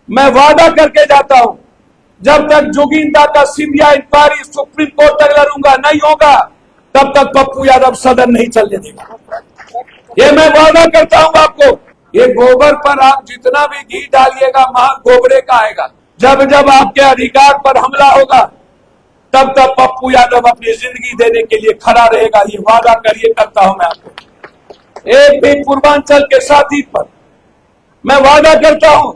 मैं वादा करके जाता हूं, जब तक जोगिंदा का सीबीआई इंक्वायरी सुप्रीम कोर्ट तक लड़ूंगा नहीं होगा, तब तक पप्पू यादव सदन नहीं चलने देगा। ये मैं वादा करता हूं आपको। ये गोबर पर आप जितना भी घी डालिएगा, वहां गोबरे का आएगा। जब जब आपके अधिकार पर हमला होगा, तब तक पप्पू यादव अपनी जिंदगी देने के लिए खड़ा रहेगा। ये वादा करिए, करता हूं मैं आपको। एक भी पूर्वांचल के साथी पर मैं वादा करता हूं,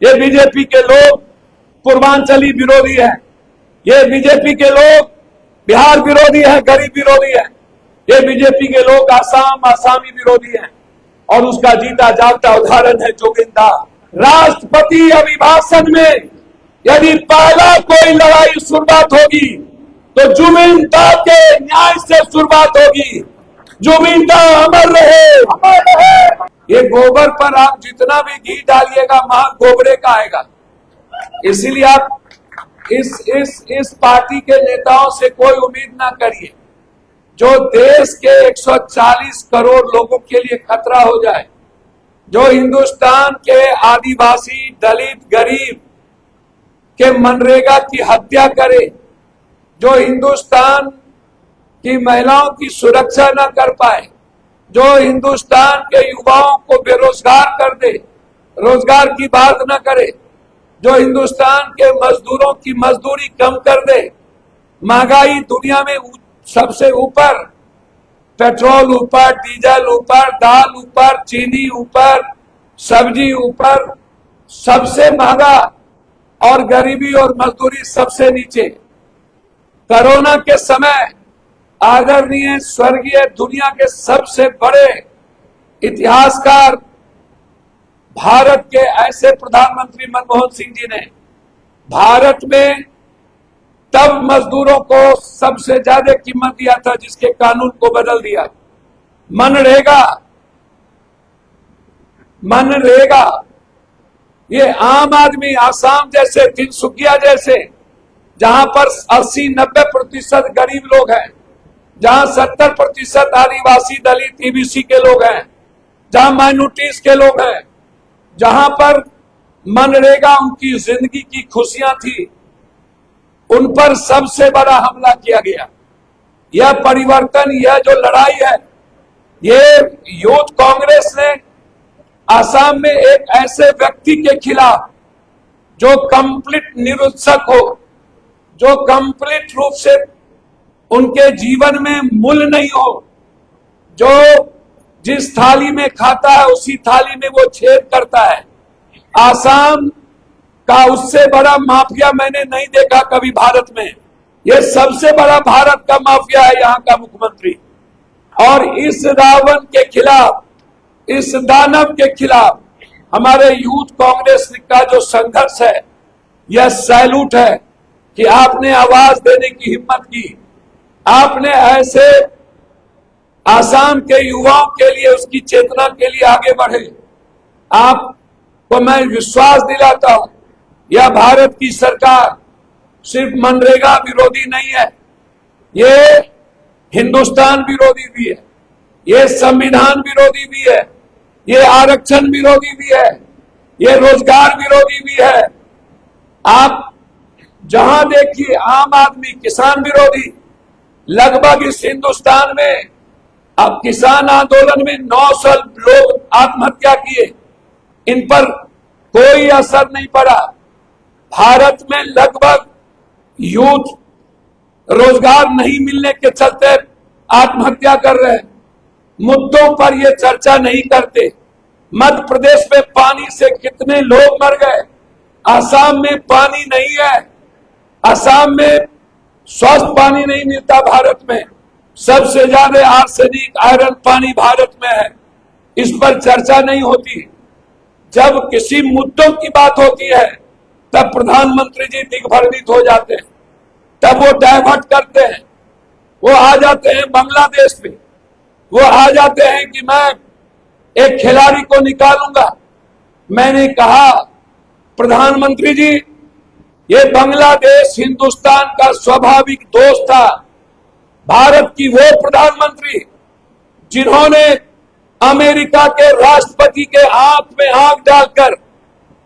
ये बीजेपी के लोग पूर्वांचली विरोधी हैं, ये बीजेपी के लोग बिहार विरोधी हैं, गरीब विरोधी हैं, ये बीजेपी के लोग आसामी विरोधी हैं। और उसका जीता जागता उदाहरण है जोगिंदा। राष्ट्रपति अभिभाषण में यदि पहला कोई लड़ाई शुरुआत होगी तो जुबिंदा के न्याय से शुरुआत होगी। जुबिंदा अमर रहे, अमर रहे। ये गोबर पर आप जितना भी घी डालिएगा, वहां गोबरे का आएगा। इसीलिए आप इस पार्टी के नेताओं से कोई उम्मीद ना करिए जो देश के 140 करोड़ लोगों के लिए खतरा हो जाए, जो हिंदुस्तान के आदिवासी, दलित, गरीब के मनरेगा की हत्या करे, जो हिंदुस्तान की महिलाओं की सुरक्षा न कर पाए, जो हिंदुस्तान के युवाओं को बेरोजगार कर दे, रोजगार की बात न करे, जो हिंदुस्तान के मजदूरों की मजदूरी कम कर दे, महंगाई दुनिया में सबसे ऊपर, पेट्रोल ऊपर, डीजल ऊपर, दाल ऊपर, चीनी ऊपर, सब्जी ऊपर, सबसे महंगा, और गरीबी और मजदूरी सबसे नीचे। कोरोना के समय आदरणीय स्वर्गीय दुनिया के सबसे बड़े इतिहासकार भारत के ऐसे प्रधानमंत्री मनमोहन सिंह जी ने भारत में तब मजदूरों को सबसे ज्यादा कीमत दिया था जिसके कानून को बदल दिया। मनरेगा ये आम आदमी, आसाम जैसे, तिनसुकिया जैसे, जहां पर 80-90% गरीब लोग हैं, जहां 70% आदिवासी, दलित, ईबीसी के लोग हैं, जहां माइनॉरिटीज के लोग हैं, जहां पर मनरेगा उनकी जिंदगी की खुशियां थी, उन पर सबसे बड़ा हमला किया गया। यह परिवर्तन, यह जो लड़ाई है, ये यूथ कांग्रेस ने आसाम में एक ऐसे व्यक्ति के खिलाफ जो कंप्लीट निरुत्सक हो, जो कंप्लीट रूप से उनके जीवन में मूल्य नहीं हो, जो जिस थाली में खाता है उसी थाली में वो छेद करता है। आसाम का उससे बड़ा माफिया मैंने नहीं देखा कभी भारत में। ये सबसे बड़ा भारत का माफिया है यहाँ का मुख्यमंत्री। और इस रावण के खिलाफ, इस दानव के खिलाफ हमारे यूथ कांग्रेस का जो संघर्ष है, यह सैल्यूट है कि आपने आवाज देने की हिम्मत की, आपने ऐसे आसाम के युवाओं के लिए, उसकी चेतना के लिए आगे बढ़े। आपको मैं विश्वास दिलाता हूं, यह भारत की सरकार सिर्फ मनरेगा विरोधी नहीं है, ये हिंदुस्तान विरोधी भी है, ये संविधान विरोधी भी है, ये आरक्षण विरोधी भी है, ये रोजगार विरोधी भी है। आप जहां देखिए आम आदमी, किसान विरोधी। लगभग इस हिंदुस्तान में अब किसान आंदोलन में 900 लोग आत्महत्या किए, इन पर कोई असर नहीं पड़ा। भारत में लगभग यूथ रोजगार नहीं मिलने के चलते आत्महत्या कर रहे हैं। मुद्दों पर ये चर्चा नहीं करते। मध्य प्रदेश में पानी से कितने लोग मर गए, असम में पानी नहीं है, असम में स्वस्थ पानी नहीं मिलता। भारत में सबसे ज्यादा आर्सेनिक, आयरन पानी भारत में है, इस पर चर्चा नहीं होती। जब किसी मुद्दों की बात होती है तब प्रधानमंत्री जी दिग्भ्रमित हो जाते हैं, तब वो डाइवर्ट करते हैं, वो आ जाते हैं बांग्लादेश पे, वो आ जाते हैं कि मैं एक खिलाड़ी को निकालूंगा। मैंने कहा प्रधानमंत्री जी, ये बांग्लादेश हिंदुस्तान का स्वाभाविक दोस्त था। भारत की वो प्रधानमंत्री जिन्होंने अमेरिका के राष्ट्रपति के आंख में आंख डालकर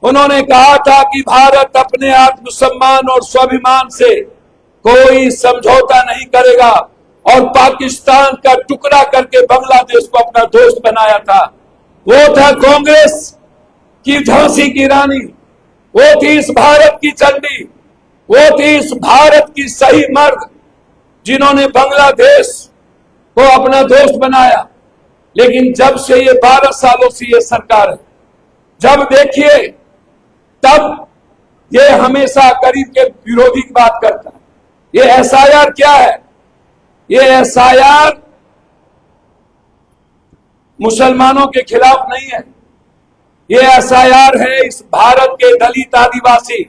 उन्होंने कहा था कि भारत अपने आत्मसम्मान और स्वाभिमान से कोई समझौता नहीं करेगा और पाकिस्तान का टुकड़ा करके बांग्लादेश को अपना दोस्त बनाया था। वो था कांग्रेस की झांसी की रानी, वो थी इस भारत की चंडी, वो थी इस भारत की सही मर्द जिन्होंने बांग्लादेश को अपना दोस्त बनाया। लेकिन जब से ये 12 सालों से ये सरकार है, जब देखिए तब ये हमेशा गरीब के विरोधी की बात करता है। ये एसआईआर क्या है? ये एसआईआर मुसलमानों के खिलाफ नहीं है। ये एसआईआर है इस भारत के दलित आदिवासी।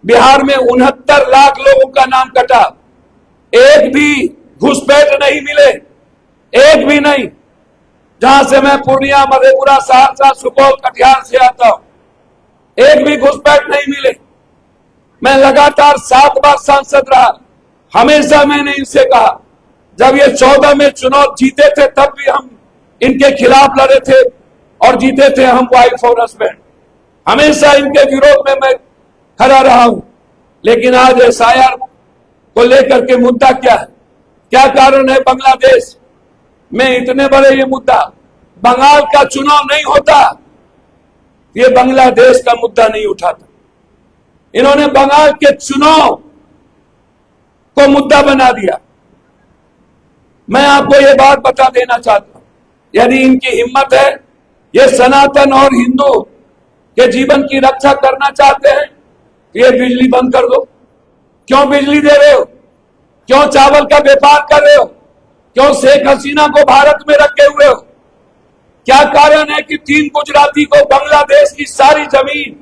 बिहार में 69 लाख लोगों का नाम कटा, एक भी घुसपैठ नहीं मिले, एक भी नहीं। जहां से मैं पूर्णिया, मधेपुरा, सहरसा, सुपौल, कटिहार से आता हूं, एक भी घुसपैठ नहीं मिले। मैं लगातार 7 बार सांसद रहा। हमेशा मैंने इनसे कहा, जब ये 14 में चुनाव जीते थे तब भी हम इनके खिलाफ लड़े थे और जीते थे हम वाइफ और हस्बैंड। हमेशा इनके विरोध में मैं खड़ा रहा हूं। लेकिन आज एसआईआर को लेकर के मुद्दा क्या है? क्या कारण है? बांग्लादेश में इतने बड़े ये मुद्दा, बंगाल का चुनाव नहीं होता, ये बांग्लादेश का मुद्दा नहीं उठाता। इन्होंने बंगाल के चुनाव को मुद्दा बना दिया। मैं आपको ये बात बता देना चाहता हूं, यदि इनकी हिम्मत है, ये सनातन और हिंदू के जीवन की रक्षा करना चाहते हैं, तो ये बिजली बंद कर दो। क्यों बिजली दे रहे हो? क्यों चावल का व्यापार कर रहे हो? क्यों शेख हसीना को भारत में रखे हुए हो? क्या कारण है कि 3 गुजराती को बांग्लादेश की सारी जमीन,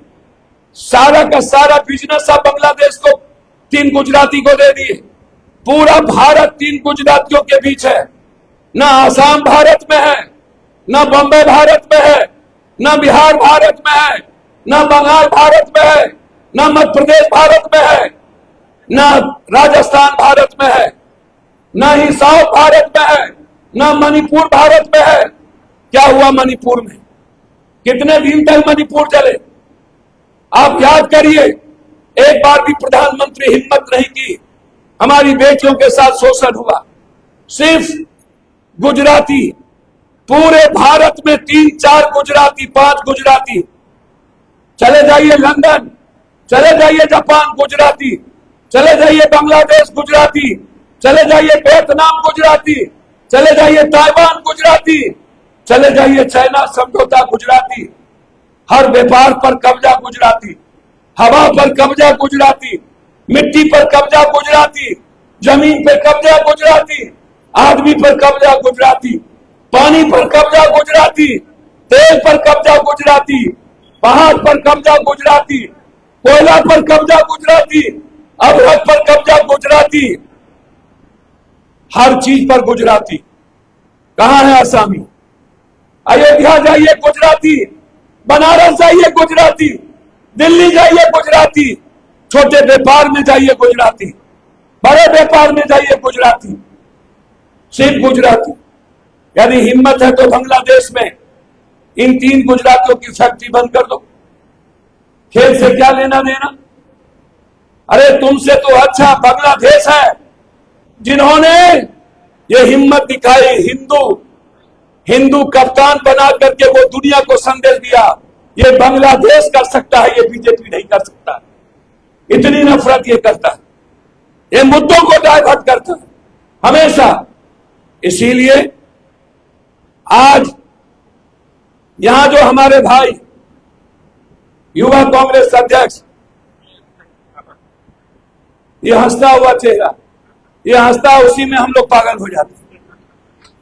सारा का सारा बिजनेस आप बांग्लादेश को 3 गुजराती को दे दिए? पूरा भारत 3 गुजरातियों के बीच है। ना आसाम भारत में है, ना बॉम्बे भारत में है, ना बिहार भारत में है, ना बंगाल भारत में है, ना मध्य प्रदेश भारत में है, ना राजस्थान भारत में है, ना ही साउथ भारत में है, ना मणिपुर भारत में है। क्या हुआ मणिपुर में? कितने दिन तक मणिपुर चले? आप याद करिए, एक बार भी प्रधानमंत्री हिम्मत नहीं की। हमारी बेटियों के साथ शोषण हुआ। सिर्फ गुजराती, पूरे भारत में 3-4 गुजराती, 5 गुजराती। चले जाइए लंदन, चले जाइए जापान, गुजराती। चले जाइए बांग्लादेश, गुजराती। चले जाइए वियतनाम, गुजराती। चले जाइए ताइवान, गुजराती। चले जाइए चाइना समझौता, गुजराती। हर व्यापार पर कब्जा गुजराती, हवा पर कब्जा गुजराती, मिट्टी पर कब्जा गुजराती, जमीन पर कब्जा गुजराती, आदमी पर कब्जा गुजराती, पानी पर कब्जा गुजराती, तेल पर कब्जा गुजराती, पहाड़ पर कब्जा गुजराती, कोयला पर कब्जा गुजराती, अवरक पर कब्जा गुजराती, हर चीज पर गुजराती। कहां है आसामी? अयोध्या जाइए गुजराती, बनारस जाइए गुजराती, दिल्ली जाइए गुजराती, छोटे व्यापार में जाइए गुजराती, बड़े व्यापार में जाइए गुजराती, सिर्फ गुजराती। यदि हिम्मत है तो बांग्लादेश में इन 3 गुजरातियों की फैक्ट्री बंद कर दो। खेल से क्या लेना देना? अरे तुमसे तो अच्छा बांग्लादेश है जिन्होंने ये हिम्मत दिखाई। हिंदू कप्तान बना करके वो दुनिया को संदेश दिया, ये बांग्लादेश कर सकता है, ये बीजेपी नहीं कर सकता। इतनी नफरत ये करता है, ये मुद्दों को डाइवर्ट करता है हमेशा। इसीलिए आज यहां जो हमारे भाई युवा कांग्रेस अध्यक्ष, ये हंसता हुआ चेहरा, ये हंसता, उसी में हम लोग पागल हो जाते हैं।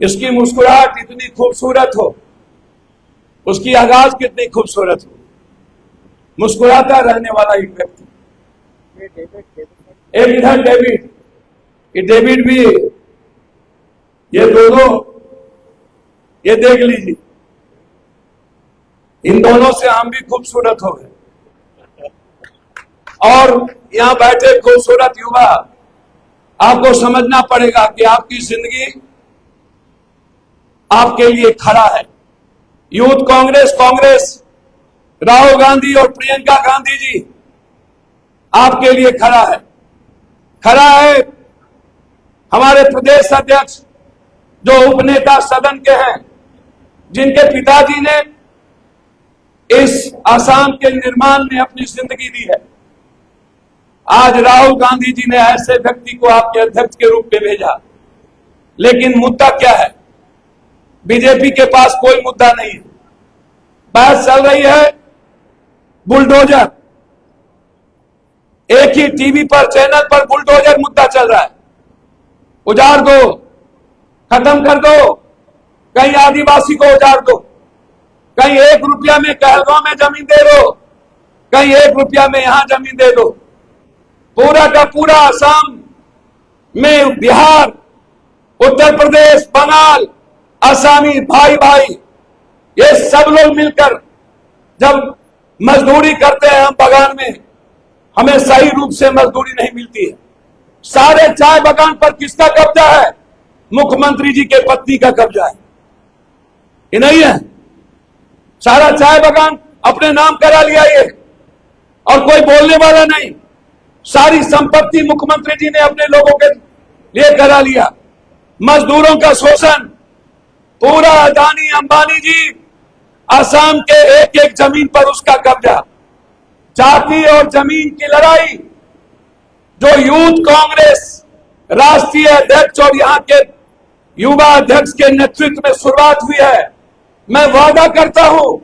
इसकी मुस्कुराहट इतनी खूबसूरत हो, उसकी आवाज कितनी खूबसूरत हो, मुस्कुराता रहने वाला एक व्यक्ति। एक इधर डेविड, ये डेविड भी, ये दोनों, ये देख लीजिए, इन दोनों से हम भी खूबसूरत हो गए। और यहां बैठे खूबसूरत युवा, आपको समझना पड़ेगा कि आपकी जिंदगी आपके लिए खड़ा है। यूथ कांग्रेस राहुल गांधी और प्रियंका गांधी जी आपके लिए खड़ा है हमारे प्रदेश अध्यक्ष जो उपनेता सदन के हैं, जिनके पिताजी ने इस आसाम के निर्माण में अपनी जिंदगी दी है। आज राहुल गांधी जी ने ऐसे व्यक्ति को आपके अध्यक्ष के रूप में भेजा, लेकिन मुद्दा क्या है? बीजेपी के पास कोई मुद्दा नहीं है। बात चल रही है बुलडोजर। एक ही टीवी पर, चैनल पर बुलडोजर मुद्दा चल रहा है। उजाड़ दो, खत्म कर दो, कहीं आदिवासी को उजाड़ दो, कहीं 1 रुपया में कहलगांव में जमीन दे दो, कहीं 1 रुपया में यहां जमीन दे दो। पूरा का पूरा असम में बिहार, उत्तर प्रदेश, बंगाल, आसामी भाई भाई, ये सब लोग मिलकर जब मजदूरी करते हैं हम बगान में, हमें सही रूप से मजदूरी नहीं मिलती है। सारे चाय बगान पर किसका कब्जा है? मुख्यमंत्री जी के पत्नी का कब्जा है, ये नहीं है? सारा चाय बगान अपने नाम करा लिया ये, और कोई बोलने वाला नहीं। सारी संपत्ति मुख्यमंत्री जी ने अपने लोगों के लिए करा लिया। मजदूरों का शोषण, पूरा अदानी अंबानी जी, असम के एक एक जमीन पर उसका कब्जा। जाति और जमीन की लड़ाई जो यूथ कांग्रेस राष्ट्रीय अध्यक्ष और यहां के युवा अध्यक्ष के नेतृत्व में शुरुआत हुई है, मैं वादा करता हूं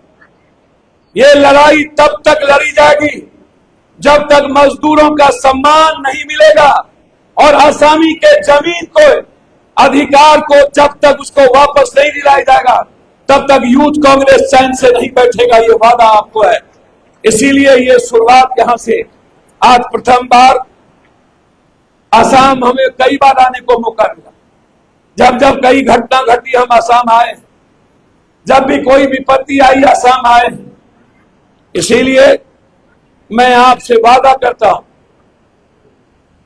ये लड़ाई तब तक लड़ी जाएगी जब तक मजदूरों का सम्मान नहीं मिलेगा और आसामी के जमीन को, अधिकार को जब तक उसको वापस नहीं दिलाया जाएगा, तब तक यूथ कांग्रेस चैन से नहीं बैठेगा। ये वादा आपको है। इसीलिए ये शुरुआत यहां से, आज प्रथम बार आसाम हमें कई बार आने को मौका मिला। जब जब कई घटना घटी हम आसाम आए, जब भी कोई विपत्ति आई आसाम आए। इसीलिए मैं आपसे वादा करता हूं,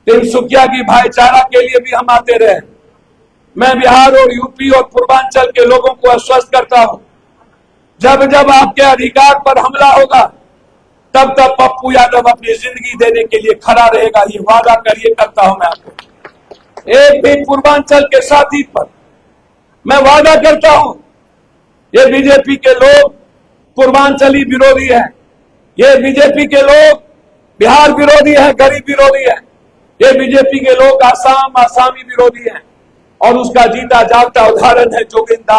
तिनसुकिया की भाईचारा के लिए भी हम आते रहे। मैं बिहार और यूपी और पूर्वांचल के लोगों को आश्वस्त करता हूं, जब जब आपके अधिकार पर हमला होगा, तब तक पप्पू यादव अपनी जिंदगी देने के लिए खड़ा रहेगा। ये वादा करिए, करता हूं मैं आपको। एक भी पूर्वांचल के साथी पर मैं वादा करता हूं, ये बीजेपी के लोग पूर्वांचली विरोधी हैं, ये बीजेपी के लोग बिहार विरोधी हैं, गरीब विरोधी हैं, ये बीजेपी के लोग आसामी विरोधी हैं। और उसका जीता जागता उदाहरण है जोगिंदा।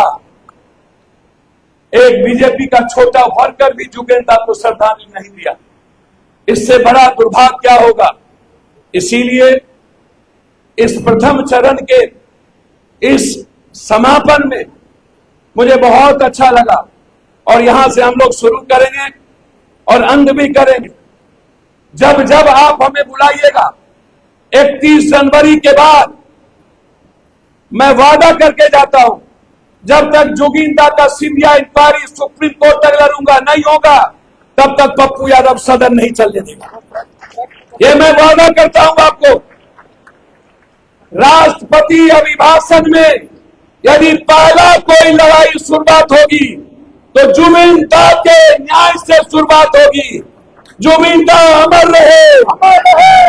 एक बीजेपी का छोटा वर्कर भी जोगिंदा को श्रद्धांजलि नहीं दिया। इससे बड़ा दुर्भाग्य क्या होगा? इसीलिए इस प्रथम चरण के इस समापन में मुझे बहुत अच्छा लगा, और यहां से हम लोग शुरू करेंगे और अंत भी करेंगे। जब जब आप हमें बुलाइएगा, 31 जनवरी के बाद मैं वादा करके जाता हूं, जब तक जोगिंदा का सीबीआई इंक्वायरी सुप्रीम कोर्ट तक लड़ूंगा नहीं होगा, तब तक पप्पू यादव सदन नहीं चलने देगा। ये मैं वादा करता हूं आपको। राष्ट्रपति अभिभाषण में यदि पहला कोई लड़ाई शुरुआत होगी तो जुबिंदा के न्याय से शुरुआत होगी। जुबिंदा अमर रहे, अमर रहे।